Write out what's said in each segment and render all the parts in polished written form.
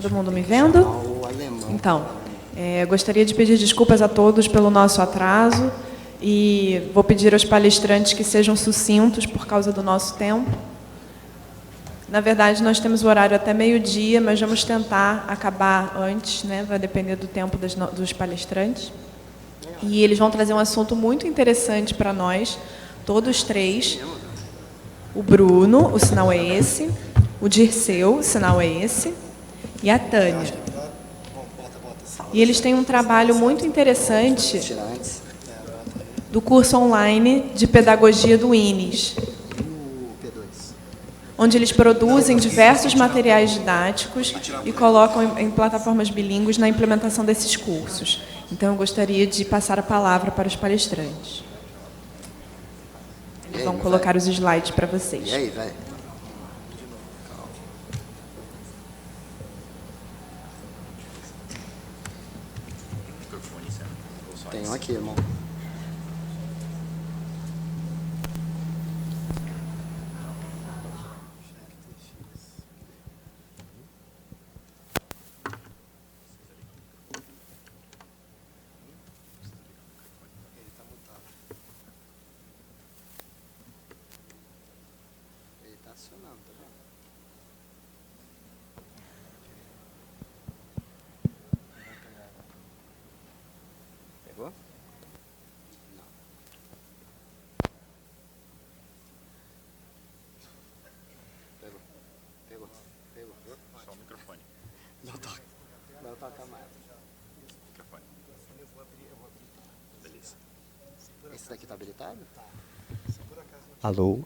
todo mundo me vendo? Então, gostaria de pedir desculpas a todos pelo nosso atraso e vou pedir aos palestrantes que sejam sucintos por causa do nosso tempo. Na verdade, nós temos o horário até meio-dia, mas vamos tentar acabar antes, né? Vai depender do tempo dos palestrantes. E eles vão trazer um assunto muito interessante para nós, todos três. O Bruno, o sinal é esse. O Dirceu, o sinal é esse. E a Tânia. E eles têm um trabalho muito interessante do curso online de pedagogia do INES, onde eles produzem diversos materiais didáticos e colocam em plataformas bilíngues na implementação desses cursos. Então, eu gostaria de passar a palavra para os palestrantes. Eles vão colocar os slides para vocês. E aí, velho? Tem um aqui, irmão. Pegou? Não. Pegou. Só o microfone. Não toca mais. Microfone. Beleza. Esse daqui tá habilitado? Alô.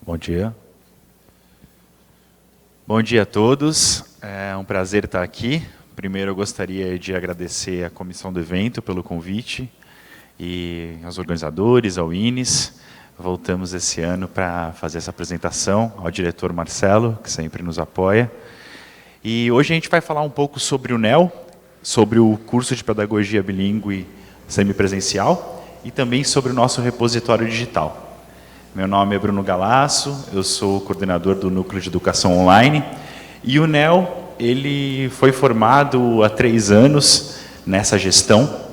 Bom dia. Bom dia a todos. É um prazer estar aqui. Primeiro, eu gostaria de agradecer à comissão do evento pelo convite e aos organizadores, ao INES. Voltamos esse ano para fazer essa apresentação, ao diretor Marcelo, que sempre nos apoia. E hoje a gente vai falar um pouco sobre o NEL, sobre o curso de pedagogia bilíngue semipresencial e também sobre o nosso repositório digital. Meu nome é Bruno Galasso, eu sou coordenador do Núcleo de Educação Online e o NEL ele foi formado há 3 anos nessa gestão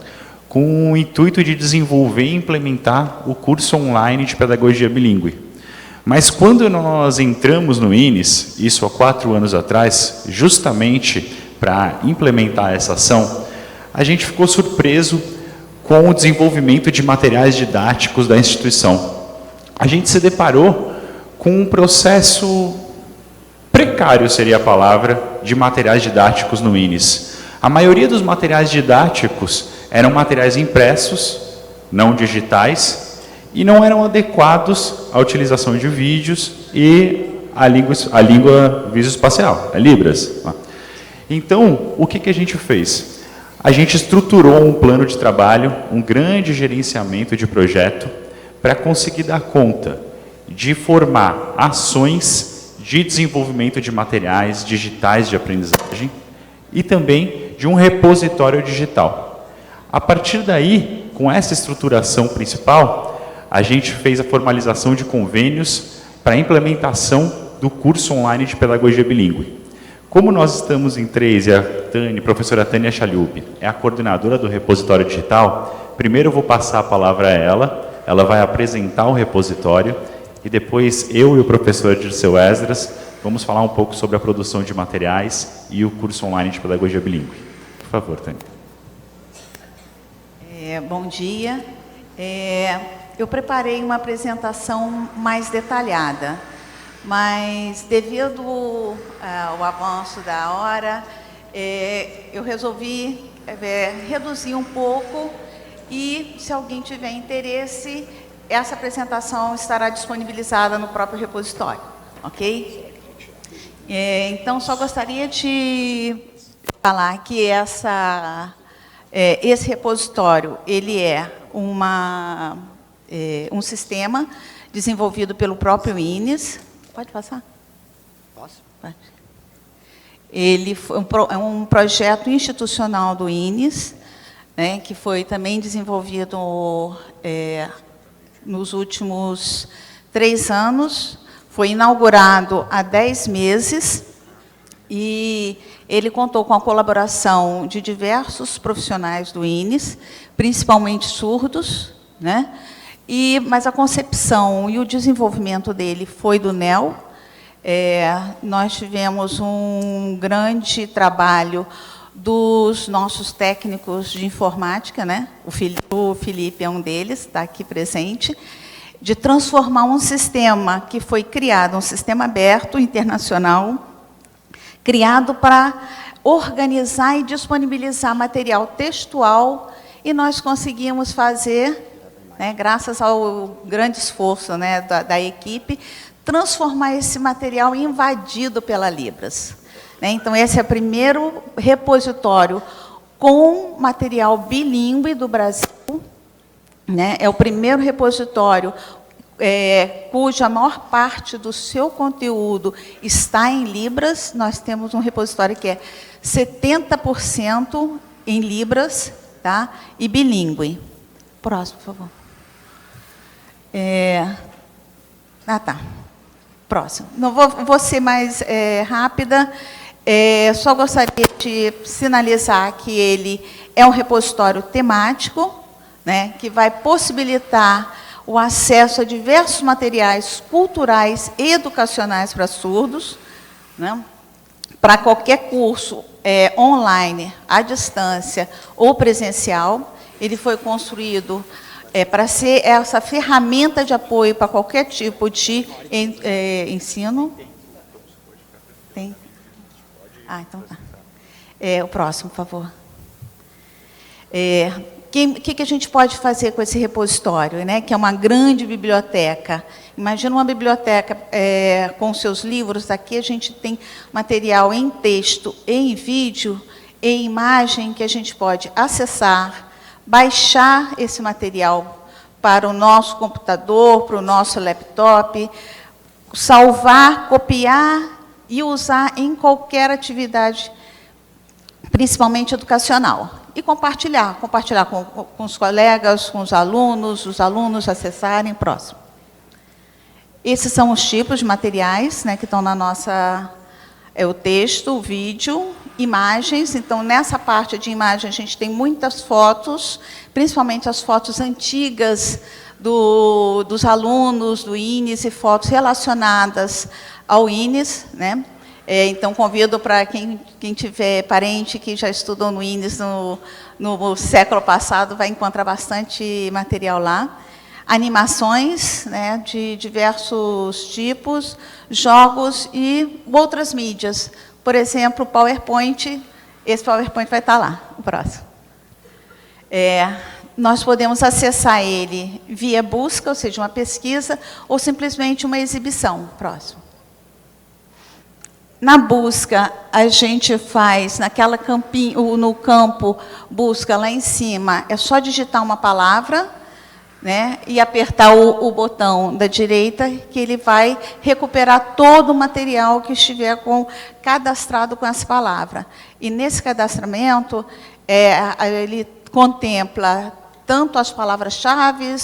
com o intuito de desenvolver e implementar o curso online de pedagogia bilíngue. Mas quando nós entramos no INES, isso há 4 anos atrás, justamente para implementar essa ação, a gente ficou surpreso com o desenvolvimento de materiais didáticos da instituição. A gente se deparou com um processo precário, seria a palavra, de materiais didáticos no INES. A maioria dos materiais didáticos eram materiais impressos, não digitais, e não eram adequados à utilização de vídeos e à língua visoespacial, a Libras. Então, o que a gente fez? A gente estruturou um plano de trabalho, um grande gerenciamento de projeto, para conseguir dar conta de formar ações de desenvolvimento de materiais digitais de aprendizagem e também de um repositório digital. A partir daí, com essa estruturação principal, a gente fez a formalização de convênios para a implementação do curso online de pedagogia bilíngue. Como nós estamos em 3 e a professora Tânia Chaliub é a coordenadora do repositório digital, primeiro eu vou passar a palavra a ela vai apresentar o repositório e depois eu e o professor Dirceu Esdras vamos falar um pouco sobre a produção de materiais e o curso online de pedagogia bilíngue. Por favor, Tânia. Bom dia. Eu preparei uma apresentação mais detalhada, mas devido ao avanço da hora, eu resolvi reduzir um pouco e, se alguém tiver interesse, essa apresentação estará disponibilizada no próprio repositório, ok? Então, só gostaria de falar que esse repositório ele é um sistema desenvolvido pelo próprio INES. Pode passar? Posso? Pode. Ele é um projeto institucional do INES, né, que foi também desenvolvido nos últimos 3 anos. foi inaugurado há 10 meses e ele contou com a colaboração de diversos profissionais do INES, principalmente surdos, né? Mas a concepção e o desenvolvimento dele foi do NEL. Nós tivemos um grande trabalho dos nossos técnicos de informática, né? O Felipe é um deles, está aqui presente, de transformar um sistema que foi criado, um sistema aberto, internacional, criado para organizar e disponibilizar material textual, e nós conseguimos fazer, né, graças ao grande esforço, né, da equipe, transformar esse material invadido pela Libras. Né? Então, esse é o primeiro repositório com material bilíngue do Brasil. Né? É o primeiro repositório cuja maior parte do seu conteúdo está em Libras. Nós temos um repositório que é 70% em Libras, tá? E bilíngue. Próximo, por favor. Tá. Próximo. Não vou ser mais rápida. Só gostaria de sinalizar que ele é um repositório temático, né, que vai possibilitar o acesso a diversos materiais culturais e educacionais para surdos, né, para qualquer curso online, à distância ou presencial. Ele foi construído para ser essa ferramenta de apoio para qualquer tipo de ensino. Tem? Então tá. O próximo, por favor. O que a gente pode fazer com esse repositório, né, que é uma grande biblioteca? Imagina uma biblioteca com seus livros. Aqui a gente tem material em texto, em vídeo, em imagem, que a gente pode acessar, baixar esse material para o nosso computador, para o nosso laptop, salvar, copiar e usar em qualquer atividade, principalmente educacional. E compartilhar com os colegas, com os alunos acessarem. Próximo. Esses são os tipos de materiais, né, que estão na nossa... o texto, o vídeo, imagens. Então, nessa parte de imagem, a gente tem muitas fotos, principalmente as fotos antigas dos alunos do INES e fotos relacionadas ao INES, né? Então, convido para quem tiver parente que já estudou no INES no século passado, vai encontrar bastante material lá. Animações, né, de diversos tipos, jogos e outras mídias. Por exemplo, o PowerPoint, esse PowerPoint vai estar lá, o próximo. Nós podemos acessar ele via busca, ou seja, uma pesquisa, ou simplesmente uma exibição. Próximo. Na busca, a gente faz no campo busca lá em cima, é só digitar uma palavra, né, e apertar o botão da direita, que ele vai recuperar todo o material que estiver cadastrado com essa palavra. E nesse cadastramento, ele contempla tanto as palavras-chave,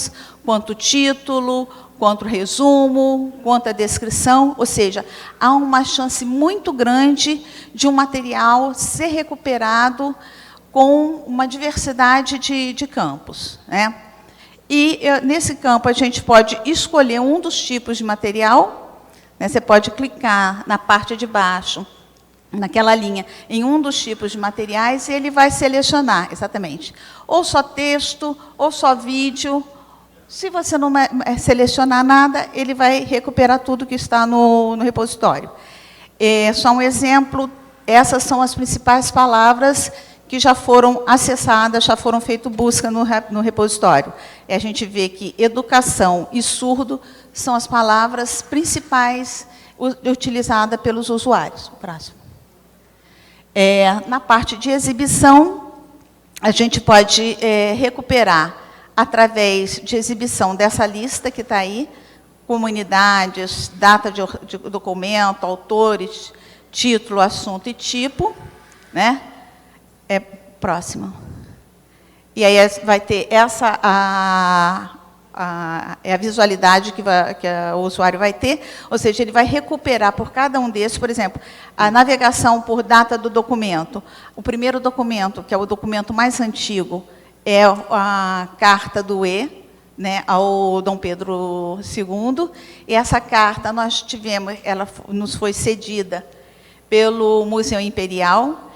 quanto o título, quanto o resumo, quanto a descrição, ou seja, há uma chance muito grande de um material ser recuperado com uma diversidade de campos, né? E nesse campo a gente pode escolher um dos tipos de material, né? Você pode clicar na parte de baixo, naquela linha, em um dos tipos de materiais, e ele vai selecionar, exatamente, ou só texto, ou só vídeo. Se você não selecionar nada, ele vai recuperar tudo que está no repositório. Só um exemplo, essas são as principais palavras que já foram acessadas, já foram feito busca no repositório. E a gente vê que educação e surdo são as palavras principais utilizadas pelos usuários. Próximo. Na parte de exibição, a gente pode recuperar, através de exibição dessa lista que está aí, comunidades, data de documento, autores, título, assunto e tipo, né? Próximo. E aí vai ter é a visualidade que o usuário vai ter, ou seja, ele vai recuperar por cada um desses, por exemplo, a navegação por data do documento. O primeiro documento, que é o documento mais antigo, é a carta do E, né, ao Dom Pedro II, e essa carta nós tivemos, ela nos foi cedida pelo Museu Imperial,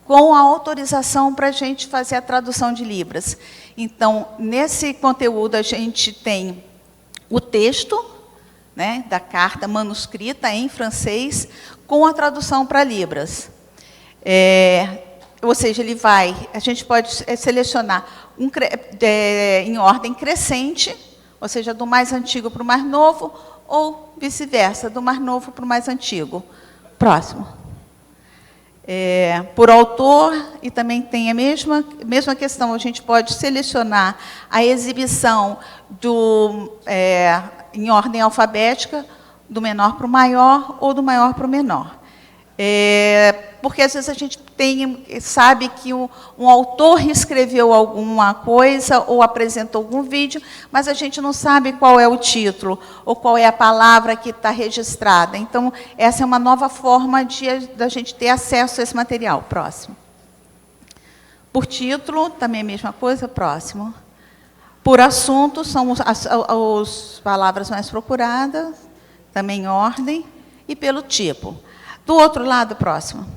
com a autorização para a gente fazer a tradução de Libras. Então, nesse conteúdo, a gente tem o texto, né, da carta manuscrita em francês, com a tradução para Libras. Ou seja, a gente pode selecionar em ordem crescente, ou seja, do mais antigo para o mais novo, ou vice-versa, do mais novo para o mais antigo. Próximo. Por autor, e também tem a mesma questão, a gente pode selecionar a exibição em ordem alfabética, do menor para o maior, ou do maior para o menor. Porque, às vezes, a gente sabe que um autor escreveu alguma coisa ou apresentou algum vídeo, mas a gente não sabe qual é o título ou qual é a palavra que está registrada. Então, essa é uma nova forma da gente ter acesso a esse material. Próximo. Por título, também a mesma coisa. Próximo. Por assunto, são as palavras mais procuradas, também em ordem, e pelo tipo. Do outro lado, próximo.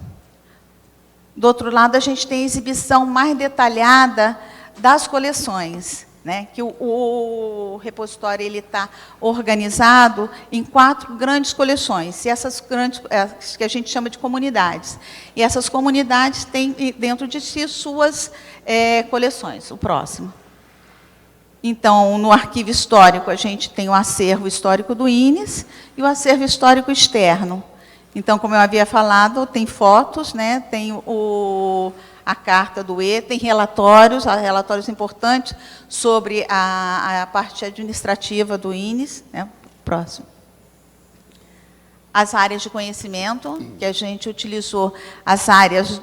Do outro lado, a gente tem a exibição mais detalhada das coleções, né? Que o repositório está organizado em 4 grandes coleções, e essas grandes, que a gente chama de comunidades. E essas comunidades têm dentro de si suas coleções. O próximo. Então, no arquivo histórico, a gente tem o acervo histórico do INES e o acervo histórico externo. Então, como eu havia falado, tem fotos, né? Tem a carta do E, tem relatórios importantes sobre a parte administrativa do INES. Né? Próximo. As áreas de conhecimento, que a gente utilizou as áreas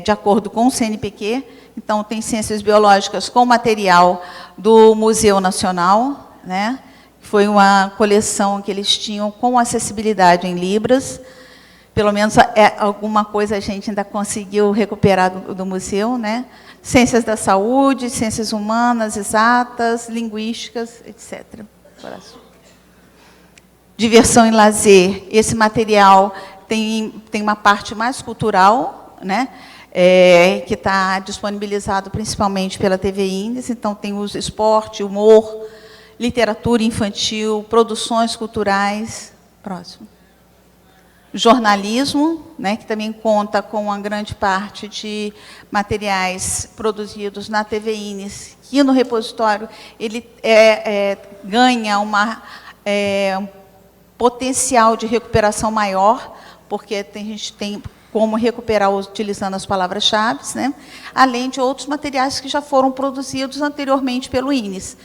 de acordo com o CNPq. Então, tem ciências biológicas com material do Museu Nacional, né? Foi uma coleção que eles tinham com acessibilidade em Libras. Pelo menos alguma coisa a gente ainda conseguiu recuperar do museu, né? Ciências da saúde, ciências humanas, exatas, linguísticas, etc. Diversão e lazer. Esse material tem uma parte mais cultural, né? Que está disponibilizado principalmente pela TV INES. Então, tem o esporte, humor, literatura infantil, produções culturais. Próximo. Jornalismo, né, que também conta com uma grande parte de materiais produzidos na TV INES, que no repositório ele ganha um potencial de recuperação maior, porque a gente tem como recuperar utilizando as palavras-chave, né, além de outros materiais que já foram produzidos anteriormente pelo INES,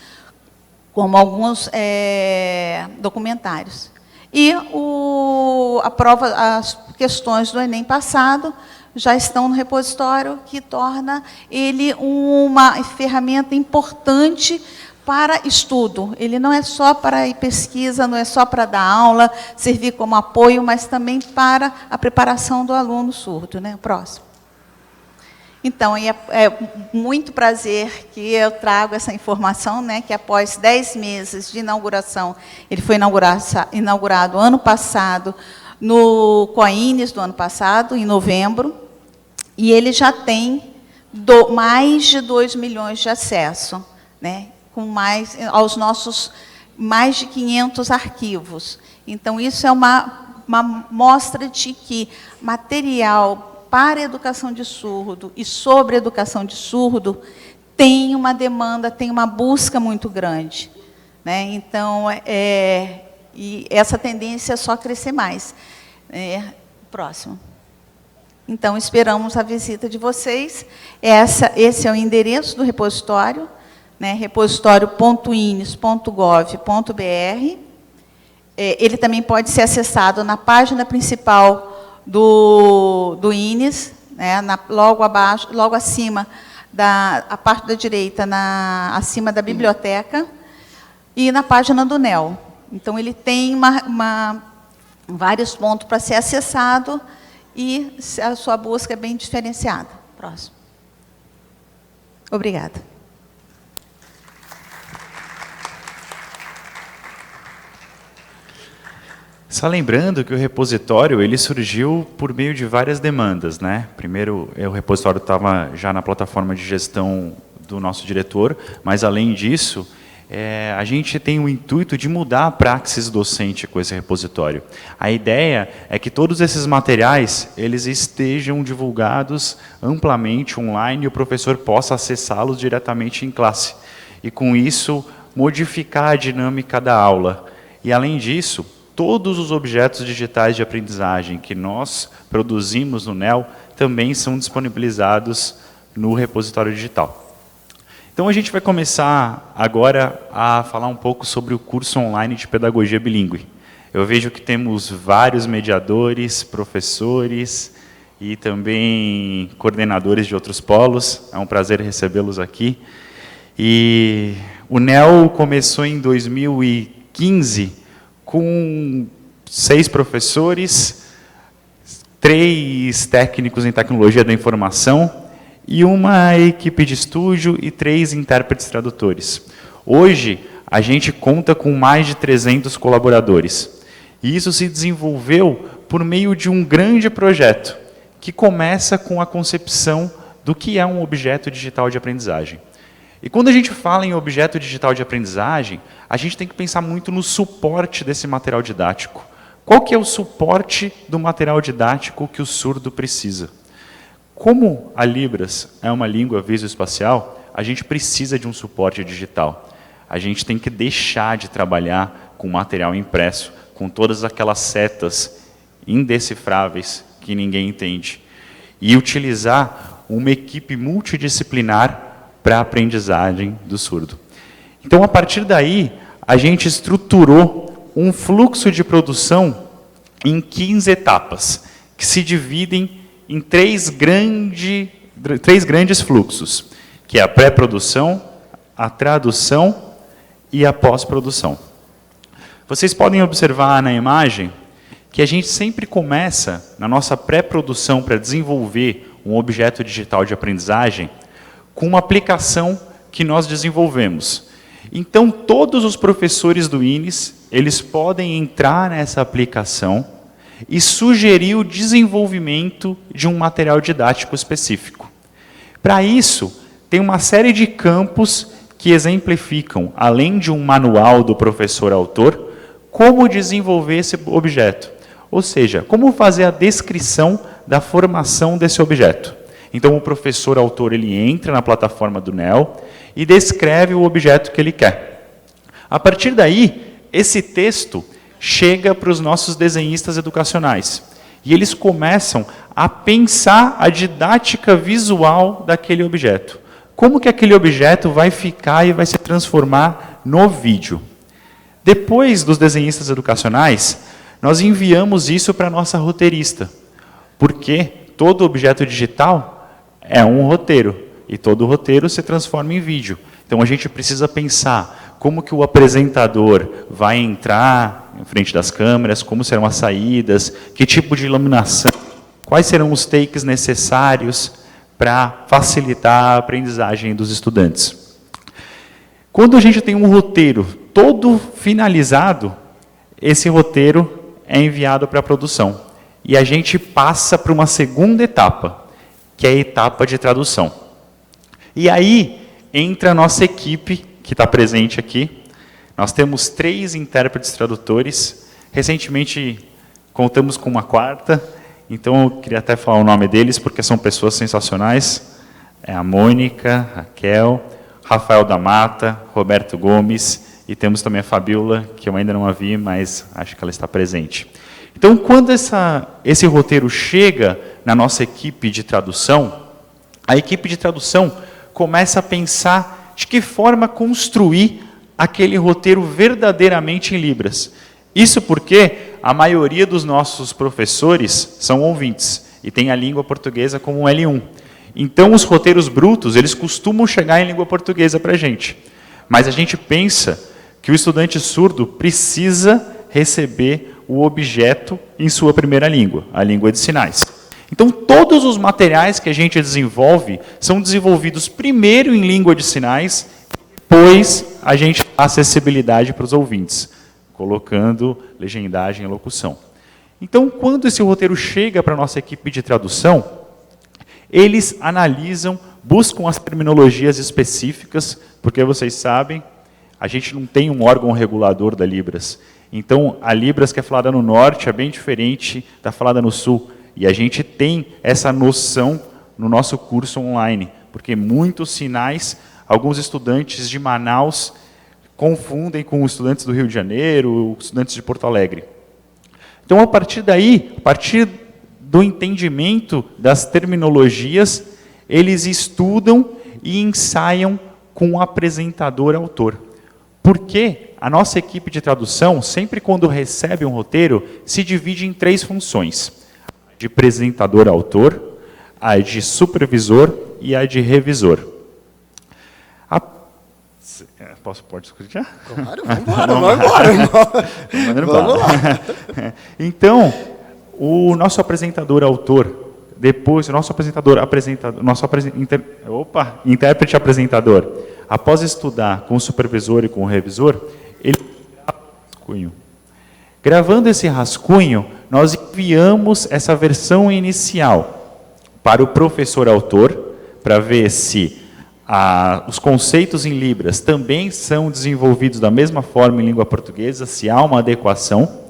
como alguns documentários. E as questões do Enem passado já estão no repositório, que torna ele uma ferramenta importante para estudo. Ele não é só para pesquisa, não é só para dar aula, servir como apoio, mas também para a preparação do aluno surdo. Né? Próximo. Então, é muito prazer que eu trago essa informação, né, que após 10 meses de inauguração, ele foi inaugurado ano passado, no COINES do ano passado, em novembro, e ele já tem mais de 2 milhões de acesso, né, aos nossos mais de 500 arquivos. Então, isso é uma mostra de que material para a educação de surdo e sobre a educação de surdo tem uma demanda, tem uma busca muito grande. Né? Então, e essa tendência é só crescer mais. Próximo. Então, esperamos a visita de vocês. Esse é o endereço do repositório, né? repositório.ines.gov.br. Ele também pode ser acessado na página principal do INES, né, logo abaixo, logo acima a parte da direita, acima da biblioteca. e na página do NEL. Então, ele tem vários pontos para ser acessado e a sua busca é bem diferenciada. Próximo. Obrigada. Só lembrando que o repositório ele surgiu por meio de várias demandas, né? Primeiro, o repositório estava já na plataforma de gestão do nosso diretor, mas além disso, a gente tem o intuito de mudar a praxis docente com esse repositório. A ideia é que todos esses materiais eles estejam divulgados amplamente online e o professor possa acessá-los diretamente em classe. E com isso, modificar a dinâmica da aula. E além disso, todos os objetos digitais de aprendizagem que nós produzimos no NEL também são disponibilizados no repositório digital. Então, a gente vai começar agora a falar um pouco sobre o curso online de pedagogia bilíngue. Eu vejo que temos vários mediadores, professores e também coordenadores de outros polos. É um prazer recebê-los aqui. E o NEL começou em 2015 com 6 professores, 3 técnicos em tecnologia da informação, e uma equipe de estúdio e 3 intérpretes tradutores. Hoje, a gente conta com mais de 300 colaboradores. E isso se desenvolveu por meio de um grande projeto, que começa com a concepção do que é um objeto digital de aprendizagem. E quando a gente fala em objeto digital de aprendizagem, a gente tem que pensar muito no suporte desse material didático. Qual que é o suporte do material didático que o surdo precisa? Como a Libras é uma língua visoespacial, a gente precisa de um suporte digital. A gente tem que deixar de trabalhar com material impresso, com todas aquelas setas indecifráveis que ninguém entende, e utilizar uma equipe multidisciplinar para a aprendizagem do surdo. Então, a partir daí, a gente estruturou um fluxo de produção em 15 etapas, que se dividem em 3 grandes fluxos, que é a pré-produção, a tradução e a pós-produção. Vocês podem observar na imagem que a gente sempre começa, na nossa pré-produção, para desenvolver um objeto digital de aprendizagem, com uma aplicação que nós desenvolvemos. Então, todos os professores do INES, eles podem entrar nessa aplicação e sugerir o desenvolvimento de um material didático específico. Para isso, tem uma série de campos que exemplificam, além de um manual do professor-autor, como desenvolver esse objeto. Ou seja, como fazer a descrição da formação desse objeto. Então, o professor-autor ele entra na plataforma do NEL e descreve o objeto que ele quer. A partir daí, esse texto chega para os nossos desenhistas educacionais. E eles começam a pensar a didática visual daquele objeto. Como que aquele objeto vai ficar e vai se transformar no vídeo. Depois dos desenhistas educacionais, nós enviamos isso para a nossa roteirista. Porque todo objeto digital é um roteiro. E todo roteiro se transforma em vídeo. Então, a gente precisa pensar como que o apresentador vai entrar em frente das câmeras, como serão as saídas, que tipo de iluminação, quais serão os takes necessários para facilitar a aprendizagem dos estudantes. Quando a gente tem um roteiro todo finalizado, esse roteiro é enviado para a produção. E a gente passa para uma segunda etapa, que é a etapa de tradução. E aí entra a nossa equipe, que está presente aqui. Nós temos 3 intérpretes tradutores. Recentemente, contamos com uma 4ª. Então, eu queria até falar o nome deles, porque são pessoas sensacionais. É a Mônica, Raquel, Rafael da Mata, Roberto Gomes, e temos também a Fabiola, que eu ainda não a vi, mas acho que ela está presente. Então, quando esse roteiro chega na nossa equipe de tradução, a equipe de tradução começa a pensar de que forma construir aquele roteiro verdadeiramente em Libras. Isso porque a maioria dos nossos professores são ouvintes e tem a língua portuguesa como um L1. Então, os roteiros brutos, eles costumam chegar em língua portuguesa para a gente. Mas a gente pensa que o estudante surdo precisa receber o objeto em sua primeira língua, a língua de sinais. Então, todos os materiais que a gente desenvolve são desenvolvidos primeiro em língua de sinais, depois a gente dá acessibilidade para os ouvintes, colocando legendagem e locução. Então, quando esse roteiro chega para a nossa equipe de tradução, eles analisam, buscam as terminologias específicas, porque vocês sabem, a gente não tem um órgão regulador da Libras. Então, a Libras que é falada no norte é bem diferente da falada no sul. E a gente tem essa noção no nosso curso online, porque muitos sinais, alguns estudantes de Manaus confundem com estudantes do Rio de Janeiro, estudantes de Porto Alegre. Então, a partir daí, a partir do entendimento das terminologias, eles estudam e ensaiam com o apresentador-autor. Porque a nossa equipe de tradução, sempre quando recebe um roteiro, se divide em 3 funções. De apresentador-autor, a de supervisor e a de revisor. Pode escutar? Claro, vamos embora. Vamos lá. Então, o nosso apresentador-autor, depois, o nosso intérprete apresentador, após estudar com o supervisor e com o revisor, ele grava um rascunho. Gravando esse rascunho, nós enviamos essa versão inicial para o professor-autor, para ver se os conceitos em Libras também são desenvolvidos da mesma forma em língua portuguesa, se há uma adequação.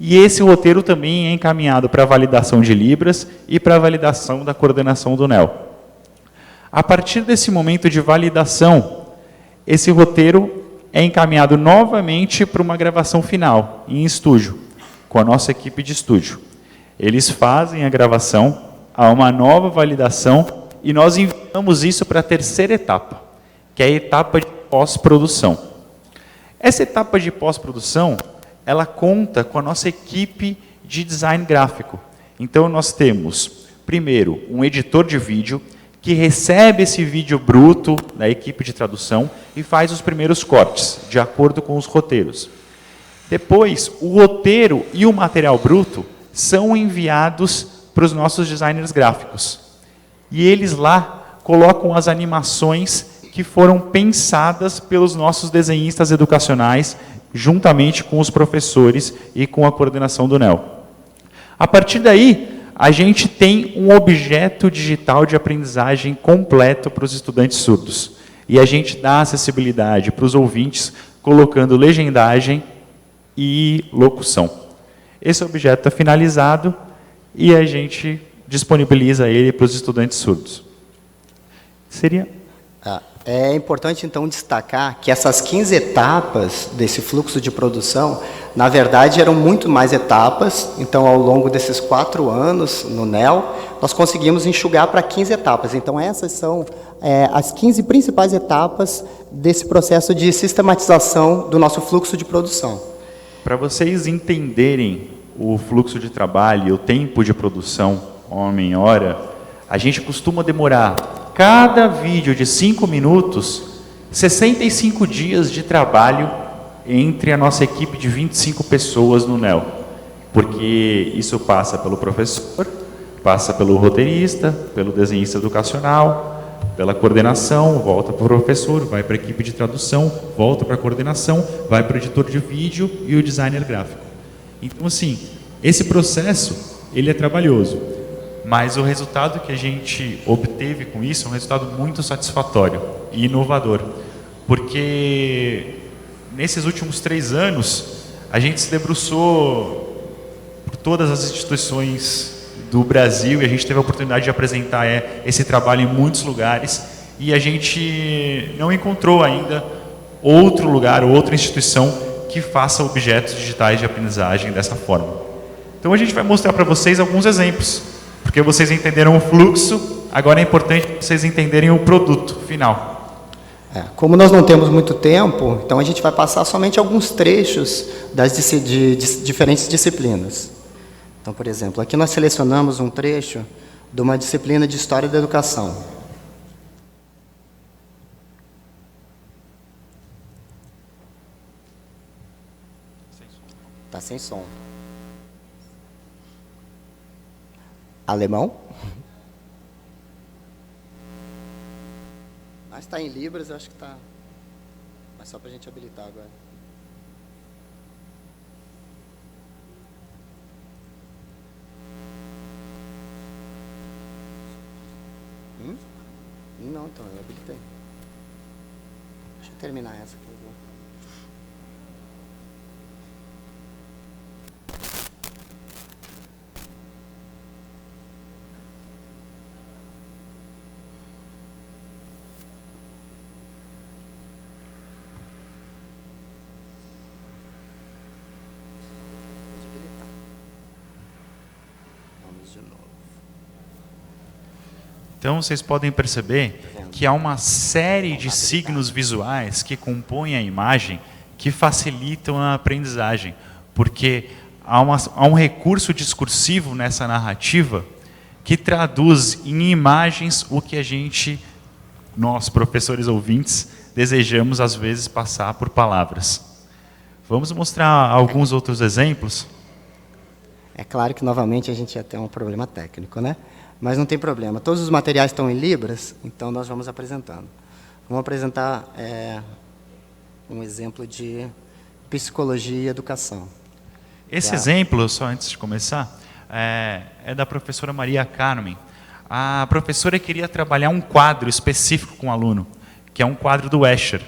E esse roteiro também é encaminhado para a validação de Libras e para a validação da coordenação do NEL. A partir desse momento de validação, esse roteiro é encaminhado novamente para uma gravação final, em estúdio, com a nossa equipe de estúdio. Eles fazem a gravação, há uma nova validação, e nós enviamos isso para a terceira etapa, que é a etapa de pós-produção. Essa etapa de pós-produção, ela conta com a nossa equipe de design gráfico. Então, nós temos, primeiro, um editor de vídeo, que recebe esse vídeo bruto da equipe de tradução e faz os primeiros cortes, de acordo com os roteiros. Depois, o roteiro e o material bruto são enviados para os nossos designers gráficos. E eles lá colocam as animações que foram pensadas pelos nossos desenhistas educacionais, juntamente com os professores e com a coordenação do NEL. A partir daí, a gente tem um objeto digital de aprendizagem completo para os estudantes surdos. E a gente dá acessibilidade para os ouvintes, colocando legendagem e locução. Esse objeto está finalizado e a gente disponibiliza ele para os estudantes surdos. É importante, então, destacar que essas 15 etapas desse fluxo de produção, na verdade, eram muito mais etapas. Então, ao longo desses 4 anos no NEL, nós conseguimos enxugar para 15 etapas. Então, essas são as 15 principais etapas desse processo de sistematização do nosso fluxo de produção. Para vocês entenderem o fluxo de trabalho e o tempo de produção, homem-hora, a gente costuma demorar cada vídeo de 5 minutos, 65 dias de trabalho entre a nossa equipe de 25 pessoas no NEL. Porque isso passa pelo professor, passa pelo roteirista, pelo desenhista educacional, pela coordenação, volta para o professor, vai para a equipe de tradução, volta para a coordenação, vai para o editor de vídeo e o designer gráfico. Então, assim, esse processo, ele é trabalhoso. Mas o resultado que a gente obteve com isso é um resultado muito satisfatório e inovador. Porque nesses últimos 3 anos, a gente se debruçou por todas as instituições do Brasil e a gente teve a oportunidade de apresentar esse trabalho em muitos lugares e a gente não encontrou ainda outro lugar, outra instituição que faça objetos digitais de aprendizagem dessa forma. Então a gente vai mostrar para vocês alguns exemplos. Porque vocês entenderam o fluxo, agora é importante vocês entenderem o produto final. Como nós não temos muito tempo, então a gente vai passar somente alguns trechos de diferentes disciplinas. Então, por exemplo, aqui nós selecionamos um trecho de uma disciplina de História da Educação. Tá sem som. Alemão? Mas está em Libras, eu acho que está. Mas só para a gente habilitar agora. Não, então, eu habilitei. Deixa eu terminar essa aqui. Então, vocês podem perceber que há uma série de signos visuais que compõem a imagem que facilitam a aprendizagem, porque há um recurso discursivo nessa narrativa que traduz em imagens o que a gente, nós, professores ouvintes, desejamos, às vezes, passar por palavras. Vamos mostrar alguns outros exemplos? É claro que, novamente, a gente ia ter um problema técnico, né? Mas não tem problema. Todos os materiais estão em Libras, então nós vamos apresentando. Vamos apresentar um exemplo de psicologia e educação. Esse exemplo, só antes de começar, é da professora Maria Carmen. A professora queria trabalhar um quadro específico com o aluno, que é um quadro do Escher.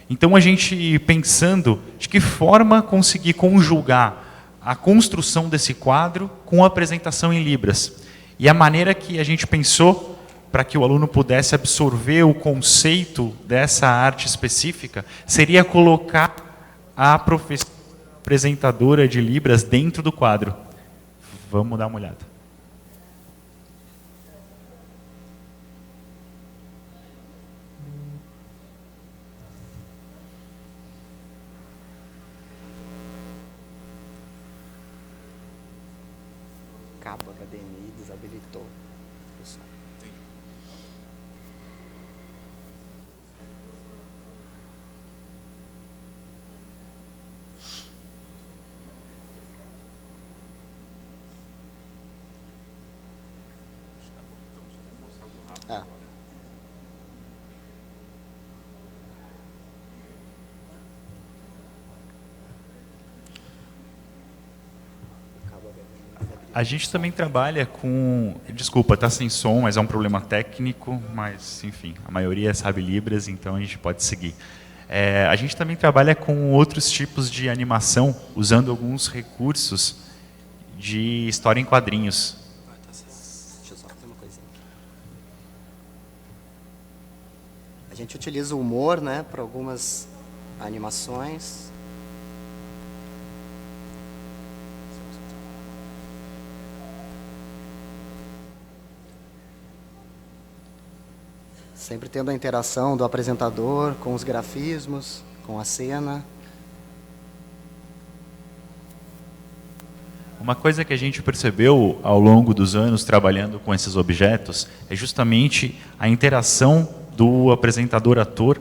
Então, a gente pensando de que forma conseguir conjugar a construção desse quadro com a apresentação em Libras. E a maneira que a gente pensou para que o aluno pudesse absorver o conceito dessa arte específica seria colocar a professora apresentadora de Libras dentro do quadro. Vamos dar uma olhada. Cabo HDMI desabilitou. A gente também trabalha com... Desculpa, está sem som, mas é um problema técnico, mas, enfim, a maioria sabe Libras, então a gente pode seguir. A gente também trabalha com outros tipos de animação, usando alguns recursos de história em quadrinhos. Deixa eu só fazer uma coisinha. A gente utiliza o humor, né, para algumas animações. Sempre tendo a interação do apresentador com os grafismos, com a cena. Uma coisa que a gente percebeu ao longo dos anos trabalhando com esses objetos é justamente a interação do apresentador-ator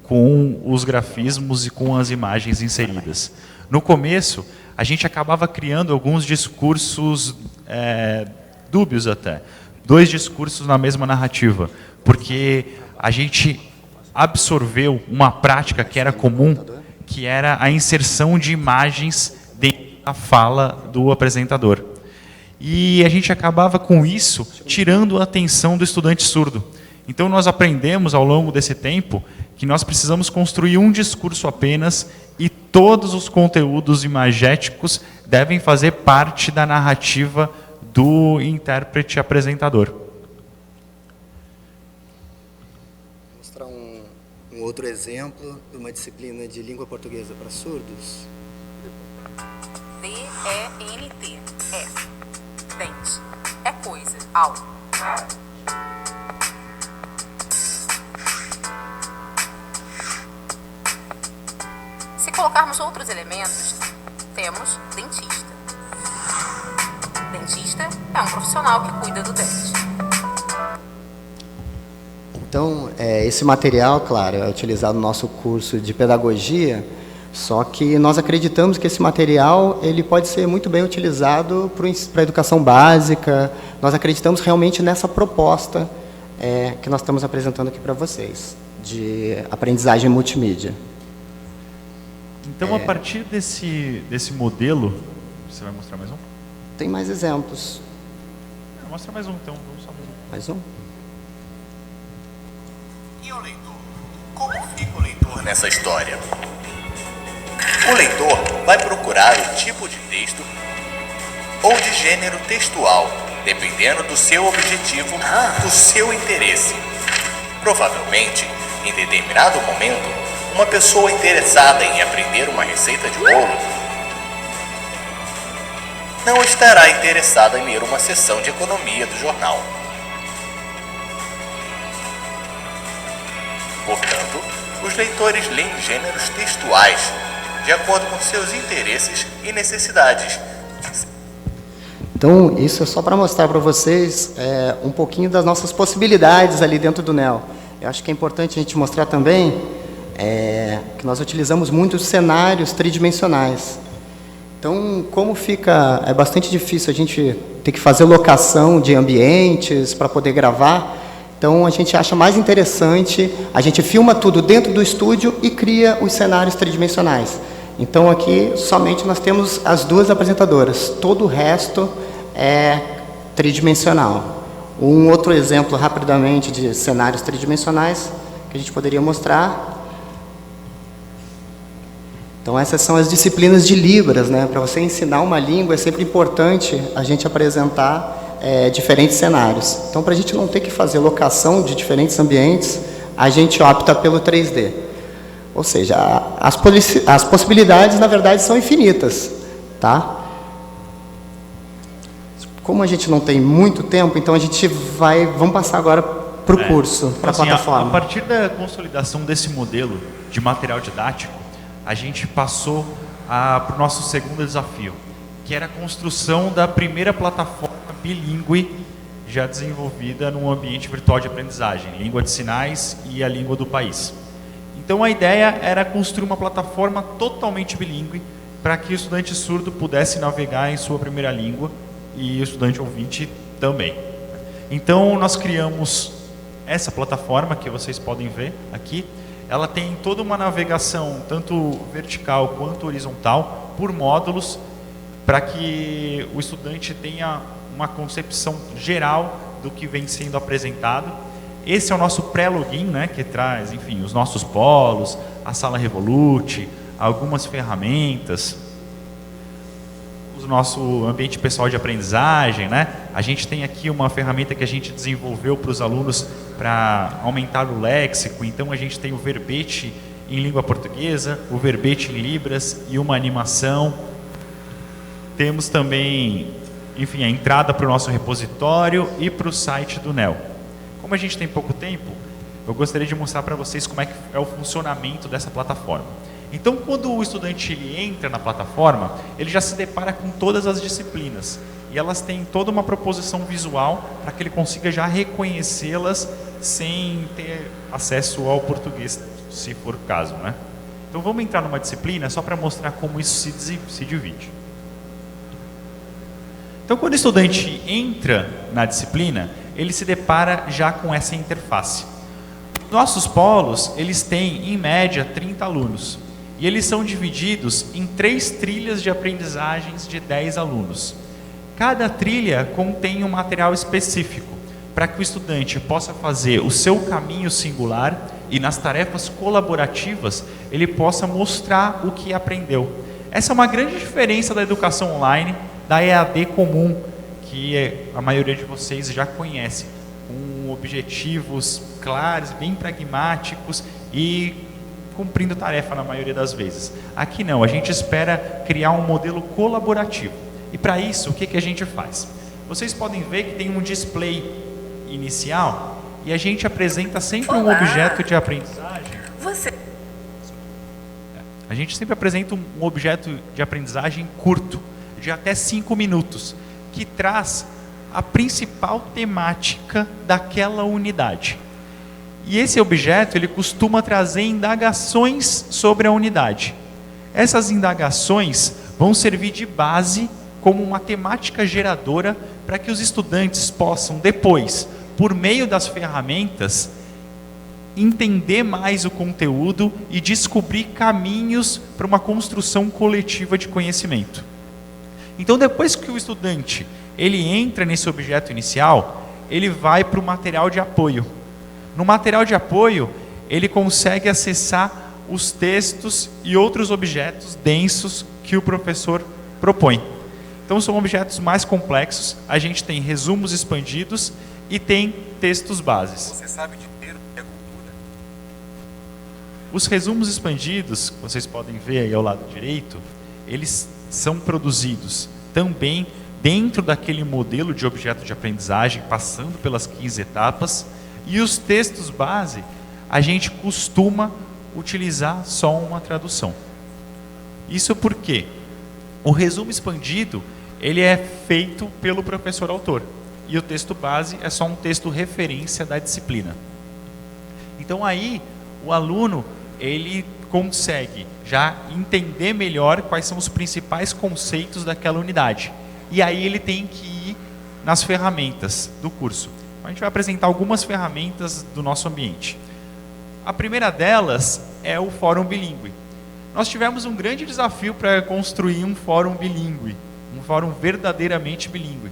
com os grafismos e com as imagens inseridas. No começo, a gente acabava criando alguns discursos dúbios até. 2 discursos na mesma narrativa, porque a gente absorveu uma prática que era comum, que era a inserção de imagens dentro da fala do apresentador. E a gente acabava com isso tirando a atenção do estudante surdo. Então nós aprendemos ao longo desse tempo que nós precisamos construir um discurso apenas e todos os conteúdos imagéticos devem fazer parte da narrativa do intérprete apresentador. Vou mostrar um outro exemplo de uma disciplina de língua portuguesa para surdos. D-E-N-T. Dente. É coisa. Algo. Se colocarmos outros elementos, temos dentista. Dentista é um profissional que cuida do dente. Então, esse material, claro, é utilizado no nosso curso de pedagogia, Só que nós acreditamos que esse material ele pode ser muito bem utilizado para a educação básica. Nós acreditamos realmente nessa proposta que nós estamos apresentando aqui para vocês, de aprendizagem multimídia. Então, a partir desse modelo, você vai mostrar mais um? Tem mais exemplos. Mostra mais um, então. Vamos só mais um. E o leitor? Como fica o leitor nessa história? O leitor vai procurar o tipo de texto ou de gênero textual, dependendo do seu objetivo, do seu interesse. Provavelmente, em determinado momento, uma pessoa interessada em aprender uma receita de bolo não estará interessada em ler uma seção de economia do jornal. Portanto, os leitores leem gêneros textuais de acordo com seus interesses e necessidades. Então, isso é só para mostrar para vocês um pouquinho das nossas possibilidades ali dentro do NEL. Eu acho que é importante a gente mostrar também que nós utilizamos muitos cenários tridimensionais. Então, como fica... É bastante difícil a gente ter que fazer locação de ambientes para poder gravar. Então, a gente acha mais interessante, a gente filma tudo dentro do estúdio e cria os cenários tridimensionais. Então, aqui, somente nós temos as duas apresentadoras. Todo o resto é tridimensional. Um outro exemplo, rapidamente, de cenários tridimensionais que a gente poderia mostrar. Então, essas são as disciplinas de Libras, né? Para você ensinar uma língua, é sempre importante a gente apresentar diferentes cenários. Então, para a gente não ter que fazer locação de diferentes ambientes, a gente opta pelo 3D. Ou seja, as possibilidades, na verdade, são infinitas, tá? Como a gente não tem muito tempo, então a gente vamos passar agora para o curso, para a plataforma. A partir da consolidação desse modelo de material didático, a gente passou para o nosso segundo desafio, que era a construção da primeira plataforma bilíngue já desenvolvida num ambiente virtual de aprendizagem, língua de sinais e a língua do país. Então, a ideia era construir uma plataforma totalmente bilíngue para que o estudante surdo pudesse navegar em sua primeira língua e o estudante ouvinte também. Então, nós criamos essa plataforma que vocês podem ver aqui. Ela tem toda uma navegação, tanto vertical quanto horizontal, por módulos, para que o estudante tenha uma concepção geral do que vem sendo apresentado. Esse é o nosso pré-login, né, que traz, enfim, os nossos polos, a sala Revolut, algumas ferramentas, o nosso ambiente pessoal de aprendizagem, né? A gente tem aqui uma ferramenta que a gente desenvolveu para os alunos para aumentar o léxico. Então, a gente tem o verbete em língua portuguesa, o verbete em Libras e uma animação. Temos também, enfim, a entrada para o nosso repositório e para o site do NEL. Como a gente tem pouco tempo, eu gostaria de mostrar para vocês como é que é o funcionamento dessa plataforma. Então, quando o estudante ele entra na plataforma, ele já se depara com todas as disciplinas. E elas têm toda uma proposição visual para que ele consiga já reconhecê-las sem ter acesso ao português, se for o caso, né? Então, vamos entrar numa disciplina só para mostrar como isso se divide. Então, quando o estudante entra na disciplina, ele se depara já com essa interface. Nossos polos, eles têm, em média, 30 alunos. E eles são divididos em 3 trilhas de aprendizagens de 10 alunos. Cada trilha contém um material específico, para que o estudante possa fazer o seu caminho singular e, nas tarefas colaborativas, ele possa mostrar o que aprendeu. Essa é uma grande diferença da educação online, da EAD comum, que a maioria de vocês já conhece, com objetivos claros, bem pragmáticos e cumprindo tarefa na maioria das vezes. Aqui não, a gente espera criar um modelo colaborativo. E para isso, o que a gente faz? Vocês podem ver que tem um display inicial e a gente apresenta sempre um objeto de aprendizagem. A gente sempre apresenta um objeto de aprendizagem curto, de até 5 minutos, que traz a principal temática daquela unidade. E esse objeto, ele costuma trazer indagações sobre a unidade. essas indagações vão servir de base como uma temática geradora para que os estudantes possam depois, por meio das ferramentas, entender mais o conteúdo e descobrir caminhos para uma construção coletiva de conhecimento. Então, depois que o estudante ele entra nesse objeto inicial, ele vai para o material de apoio. No material de apoio, ele consegue acessar os textos e outros objetos densos que o professor propõe. Então, são objetos mais complexos. A gente tem resumos expandidos e tem textos bases. Você sabe de ter o que é cultura? Os resumos expandidos, vocês podem ver aí ao lado direito, eles são produzidos também dentro daquele modelo de objeto de aprendizagem, passando pelas 15 etapas, e os textos base, a gente costuma utilizar só uma tradução. Isso porque o resumo expandido, ele é feito pelo professor autor, e o texto base é só um texto referência da disciplina. Então aí, o aluno, ele consegue já entender melhor quais são os principais conceitos daquela unidade. E aí ele tem que ir nas ferramentas do curso. A gente vai apresentar algumas ferramentas do nosso ambiente. A primeira delas é o Fórum Bilíngue. Nós tivemos um grande desafio para construir um fórum bilíngue, um fórum verdadeiramente bilíngue.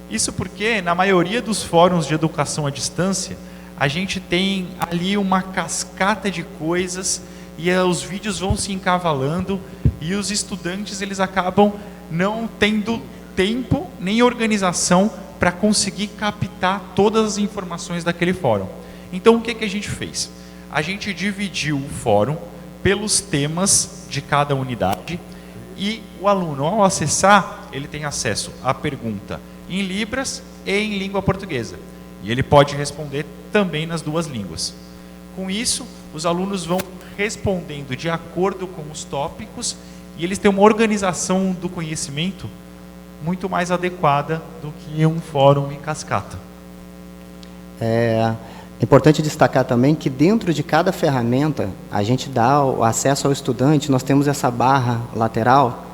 Isso porque, na maioria dos fóruns de educação à distância, a gente tem ali uma cascata de coisas e os vídeos vão se encavalando e os estudantes eles acabam não tendo tempo nem organização para conseguir captar todas as informações daquele fórum. Então, o que a gente fez? A gente dividiu o fórum pelos temas de cada unidade e o aluno, ao acessar, ele tem acesso à pergunta em Libras e em língua portuguesa. E ele pode responder também nas duas línguas. Com isso, os alunos vão respondendo de acordo com os tópicos e eles têm uma organização do conhecimento muito mais adequada do que um fórum em cascata. É importante destacar também que dentro de cada ferramenta, a gente dá o acesso ao estudante, nós temos essa barra lateral,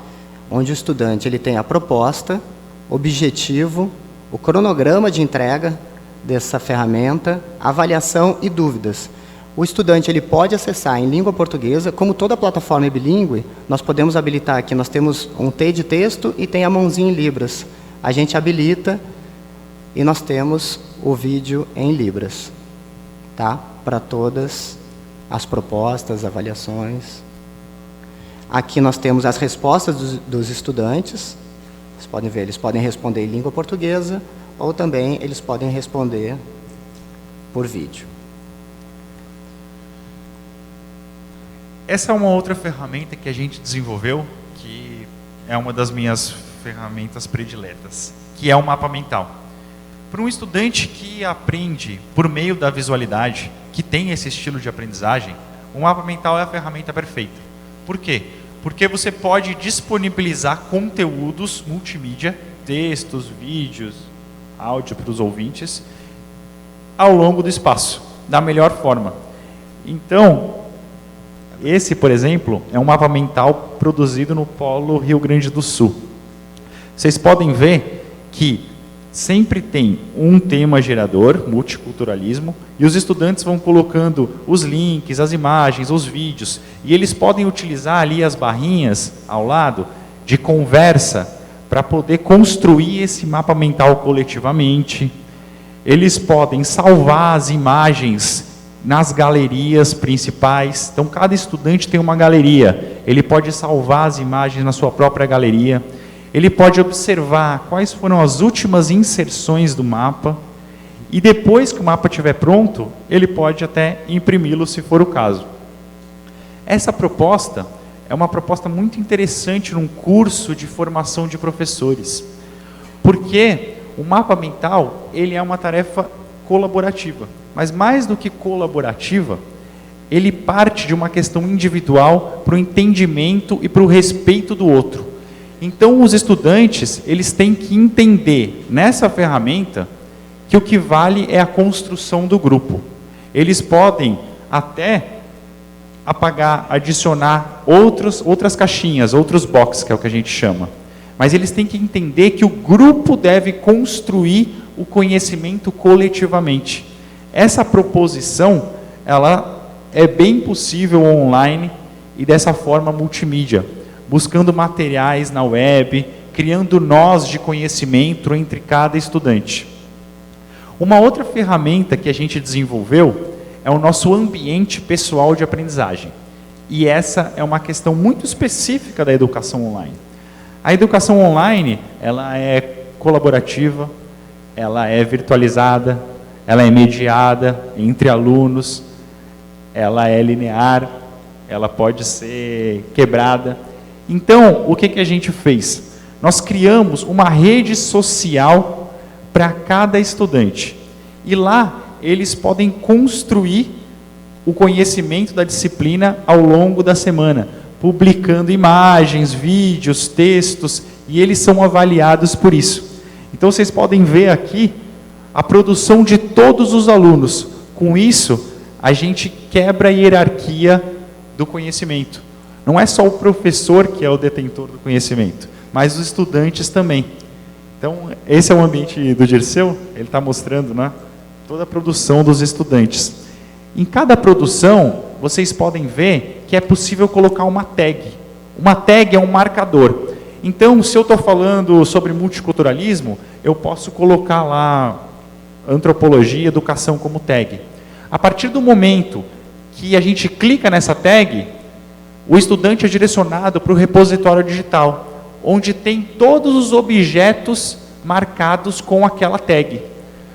onde o estudante ele tem a proposta, objetivo, o cronograma de entrega dessa ferramenta, avaliação e dúvidas. O estudante ele pode acessar em língua portuguesa, como toda plataforma é bilíngue, nós podemos habilitar aqui, nós temos um T de texto e tem a mãozinha em Libras. A gente habilita e nós temos o vídeo em Libras, tá? Para todas as propostas, avaliações. Aqui nós temos as respostas dos estudantes. Vocês podem ver, eles podem responder em língua portuguesa ou também eles podem responder por vídeo. Essa é uma outra ferramenta que a gente desenvolveu, que é uma das minhas ferramentas prediletas, que é o mapa mental. Para um estudante que aprende por meio da visualidade, que tem esse estilo de aprendizagem, o mapa mental é a ferramenta perfeita. Por quê? Porque você pode disponibilizar conteúdos multimídia, textos, vídeos, áudio para os ouvintes, ao longo do espaço, da melhor forma. Então, esse, por exemplo, é um mapa mental produzido no Polo Rio Grande do Sul. Vocês podem ver que sempre tem um tema gerador, multiculturalismo, e os estudantes vão colocando os links, as imagens, os vídeos, e eles podem utilizar ali as barrinhas ao lado de conversa para poder construir esse mapa mental coletivamente. Eles podem salvar as imagens nas galerias principais. Então, cada estudante tem uma galeria. Ele pode salvar as imagens na sua própria galeria. Ele pode observar quais foram as últimas inserções do mapa. E depois que o mapa estiver pronto, ele pode até imprimi-lo, se for o caso. Essa proposta é uma proposta muito interessante num curso de formação de professores. Porque o mapa mental, ele é uma tarefa colaborativa. Mas mais do que colaborativa, ele parte de uma questão individual para o entendimento e para o respeito do outro. Então, os estudantes, eles têm que entender nessa ferramenta que o que vale é a construção do grupo. Eles podem até apagar, adicionar outras caixinhas, outros boxes, que é o que a gente chama. Mas eles têm que entender que o grupo deve construir o conhecimento coletivamente. Essa proposição, ela é bem possível online e dessa forma multimídia, buscando materiais na web, criando nós de conhecimento entre cada estudante. Uma outra ferramenta que a gente desenvolveu é o nosso ambiente pessoal de aprendizagem. E essa é uma questão muito específica da educação online. A educação online, ela é colaborativa, ela é virtualizada, ela é mediada entre alunos, ela é linear, ela pode ser quebrada. Então, o que a gente fez? Nós criamos uma rede social para cada estudante. E lá, eles podem construir o conhecimento da disciplina ao longo da semana, publicando imagens, vídeos, textos, e eles são avaliados por isso. Então, vocês podem ver aqui a produção de todos os alunos. Com isso, a gente quebra a hierarquia do conhecimento. Não é só o professor que é o detentor do conhecimento, mas os estudantes também. Então, esse é o ambiente do Dirceu, ele está mostrando, né, toda a produção dos estudantes. Em cada produção, vocês podem ver que é possível colocar uma tag. Uma tag é um marcador. Então, se eu estou falando sobre multiculturalismo, eu posso colocar lá antropologia e educação como tag. A partir do momento que a gente clica nessa tag, o estudante é direcionado para o repositório digital, onde tem todos os objetos marcados com aquela tag.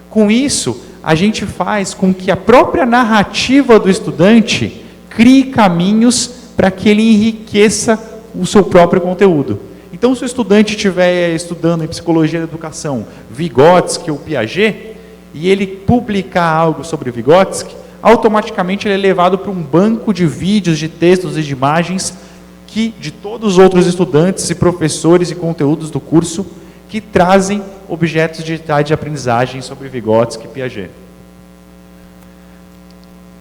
Com isso, a gente faz com que a própria narrativa do estudante crie caminhos para que ele enriqueça o seu próprio conteúdo. Então, se o estudante estiver estudando em psicologia da educação Vygotsky ou Piaget, e ele publicar algo sobre Vygotsky, automaticamente ele é levado para um banco de vídeos, de textos e de imagens de todos os outros estudantes e professores e conteúdos do curso que trazem objetos digitais de aprendizagem sobre Vygotsky e Piaget.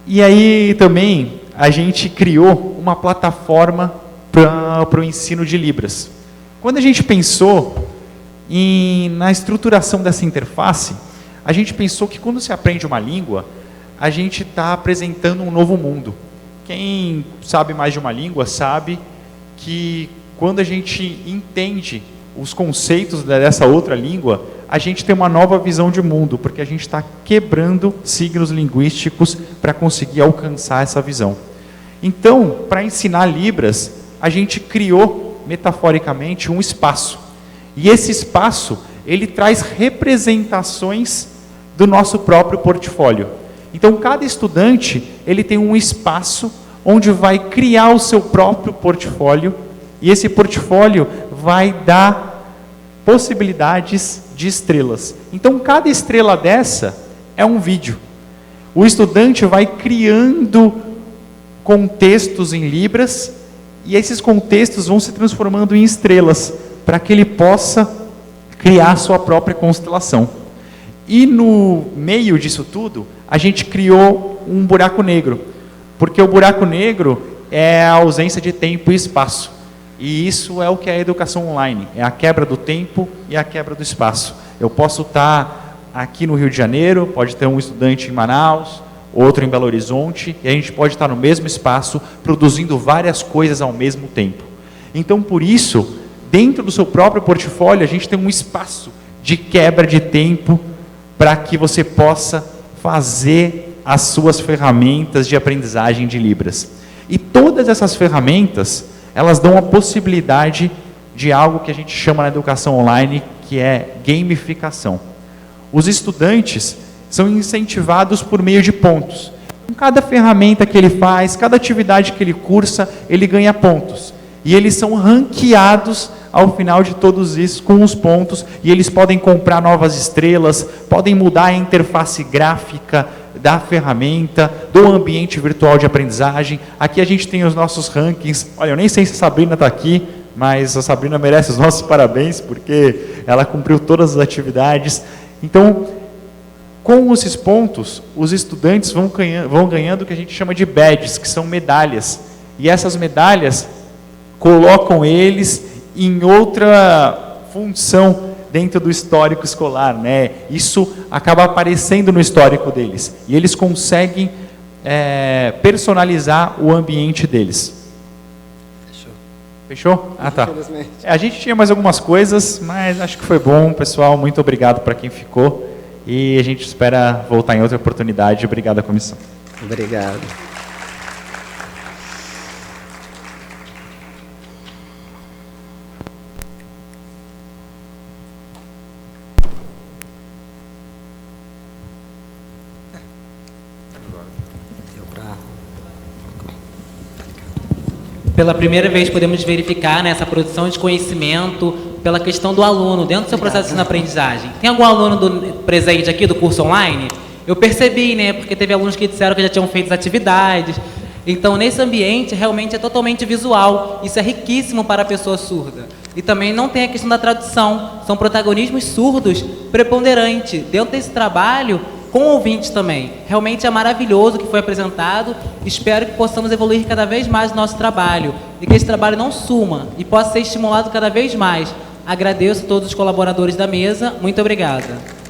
E aí também a gente criou uma plataforma para o ensino de Libras. Quando a gente pensou na estruturação dessa interface, a gente pensou que quando se aprende uma língua, a gente está apresentando um novo mundo. Quem sabe mais de uma língua sabe que quando a gente entende os conceitos dessa outra língua, a gente tem uma nova visão de mundo, porque a gente está quebrando signos linguísticos para conseguir alcançar essa visão. Então, para ensinar Libras, a gente criou, metaforicamente, um espaço. E esse espaço, ele traz representações do nosso próprio portfólio. Então, cada estudante, ele tem um espaço onde vai criar o seu próprio portfólio, e esse portfólio vai dar possibilidades de estrelas. Então, cada estrela dessa é um vídeo. O estudante vai criando contextos em Libras, e esses contextos vão se transformando em estrelas, para que ele possa criar a sua própria constelação. E no meio disso tudo, a gente criou um buraco negro, porque o buraco negro é a ausência de tempo e espaço. E isso é o que é a educação online, é a quebra do tempo e a quebra do espaço. Eu posso estar aqui no Rio de Janeiro, pode ter um estudante em Manaus, outro em Belo Horizonte, e a gente pode estar no mesmo espaço, produzindo várias coisas ao mesmo tempo. Então, por isso, dentro do seu próprio portfólio, a gente tem um espaço de quebra de tempo para que você possa fazer as suas ferramentas de aprendizagem de Libras. E todas essas ferramentas, elas dão a possibilidade de algo que a gente chama na educação online, que é gamificação. Os estudantes são incentivados por meio de pontos. Com cada ferramenta que ele faz, cada atividade que ele cursa, ele ganha pontos. E eles são ranqueados ao final de todos isso com os pontos, e eles podem comprar novas estrelas, podem mudar a interface gráfica da ferramenta, do ambiente virtual de aprendizagem. Aqui a gente tem os nossos rankings. Olha, eu nem sei se a Sabrina está aqui, mas a Sabrina merece os nossos parabéns, porque ela cumpriu todas as atividades. Então, Com esses pontos, os estudantes vão ganhando o que a gente chama de badges, que são medalhas. E essas medalhas colocam eles em outra função dentro do histórico escolar, né? Isso acaba aparecendo no histórico deles. E eles conseguem personalizar o ambiente deles. Fechou? Ah, tá. A gente tinha mais algumas coisas, mas acho que foi bom, pessoal. Muito obrigado para quem ficou. E a gente espera voltar em outra oportunidade. Obrigado à comissão. Obrigado. Pela primeira vez podemos verificar essa produção de conhecimento pela questão do aluno dentro do seu processo de ensino-aprendizagem. Tem algum aluno presente aqui do curso online? Eu percebi, né, porque teve alunos que disseram que já tinham feito as atividades. Então, nesse ambiente, realmente é totalmente visual. Isso é riquíssimo para a pessoa surda. E também não tem a questão da tradução. São protagonismos surdos preponderantes. Dentro desse trabalho, com ouvintes também. Realmente é maravilhoso o que foi apresentado. Espero que possamos evoluir cada vez mais no nosso trabalho. E que esse trabalho não suma e possa ser estimulado cada vez mais. Agradeço a todos os colaboradores da mesa. Muito obrigada.